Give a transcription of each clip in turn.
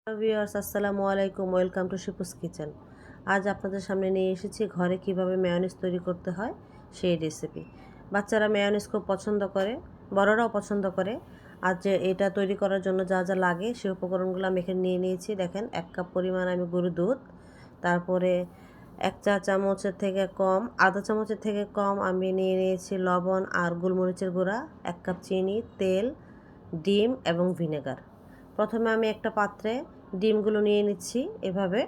Hello viewers, আসসালামু আলাইকুম। Welcome to Shipu's kitchen. আজ আপনাদের সামনে নিয়ে এসেছি ঘরে কিভাবে মেয়োনিজ তৈরি করতে হয় সেই রেসিপি। বাচ্চারা মেয়োনিজ খুব পছন্দ করে, বড়রাও পছন্দ করে। আজ যে এটা তৈরি করার জন্য যা যা লাগে সেই উপকরণগুলো আমি এখানে নিয়ে নিয়েছি। দেখেন, 1 কাপ পরিমাণ আমি গরুর দুধ, তারপরে 1 চা চামচের থেকে কম, আধা চামচের থেকে কম আমি নিয়ে নিয়েছি লবণ আর গোলমরিচের গুঁড়া, 1 কাপ চিনি, তেল, ডিম এবং ভিনেগার। প্রথমে আমি একটা পাত্রে ডিমগুলো নিয়ে নিচ্ছি এভাবে।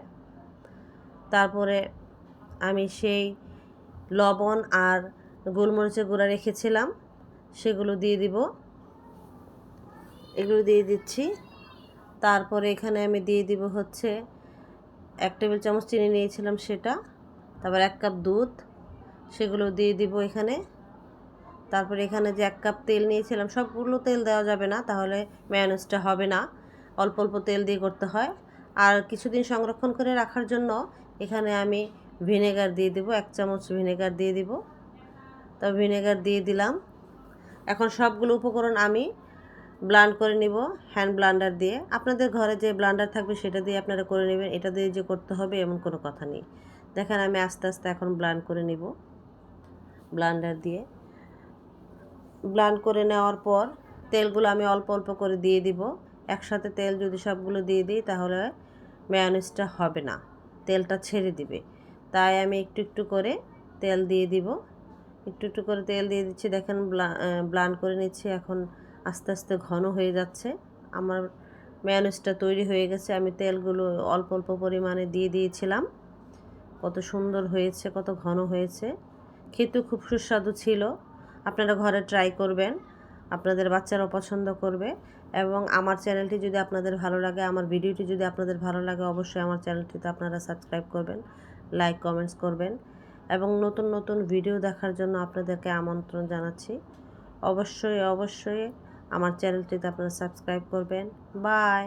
তারপরে আমি সেই লবণ আর গোলমরিচের গুঁড়া রেখেছিলাম সেগুলো দিয়ে দিব, এগুলো দিয়ে দিচ্ছি। তারপরে এখানে আমি দিয়ে দিব হচ্ছে 1 টেবিল চামচ চিনি নিয়েছিলাম সেটা, তারপর 1 কাপ দুধ, সেগুলো দিয়ে দিব এখানে। তারপরে এখানে যে 1 কাপ তেল নিয়েছিলাম, সবগুলো তেল দেওয়া যাবে না, তাহলে মেয়োনিজটা হবে না। অল্প অল্প তেল দিয়ে করতে হয়। আর কিছুদিন সংরক্ষণ করে রাখার জন্য এখানে আমি ভিনেগার দিয়ে দেব, 1 চামচ ভিনেগার দিয়ে দিব। তো ভিনেগার দিয়ে দিলাম। এখন সবগুলো উপকরণ আমি ব্লান্ড করে নিব হ্যান্ড ব্লান্ডার দিয়ে। আপনাদের ঘরে যে ব্লান্ডার থাকবে সেটা দিয়ে আপনারা করে নেবেন, এটা দিয়ে যে করতে হবে এমন কোনো কথা নেই। দেখেন, আমি আস্তে আস্তে এখন ব্লান্ড করে নিব ব্লান্ডার দিয়ে। ব্লান্ড করে নেওয়ার পর তেলগুলো আমি অল্প অল্প করে দিয়ে দিব। একসাথে তেল যদি সবগুলো দিয়ে দিই তাহলে মেয়োনিজটা হবে না, তেলটা ছেড়ে দিবে। তাই আমি একটু একটু করে তেল দিয়ে দিব, একটু একটু করে তেল দিয়ে দিচ্ছি। দেখেন, ব্লান্ড করে নিচ্ছি। এখন আস্তে আস্তে ঘন হয়ে যাচ্ছে। আমার মেয়োনিজটা তৈরি হয়ে গেছে। আমি তেলগুলো অল্প অল্প পরিমাণে দিয়ে দিয়েছিলাম। কত সুন্দর হয়েছে, কত ঘন হয়েছে, খেতেও খুব সুস্বাদু ছিল। আপনারা ঘরে ট্রাই করবেন, আপনাদের বাচ্চারাও পছন্দ করবে। এবং আমার চ্যানেলটি যদি আপনাদের ভালো লাগে, আমার ভিডিওটি যদি আপনাদের ভালো লাগে, অবশ্যই আমার চ্যানেলটিতে আপনারা সাবস্ক্রাইব করবেন, লাইক কমেন্টস করবেন এবং নতুন নতুন ভিডিও দেখার জন্য আপনাদেরকে আমন্ত্রণ জানাচ্ছি। অবশ্যই অবশ্যই আমার চ্যানেলটিতে আপনারা সাবস্ক্রাইব করবেন। বাই।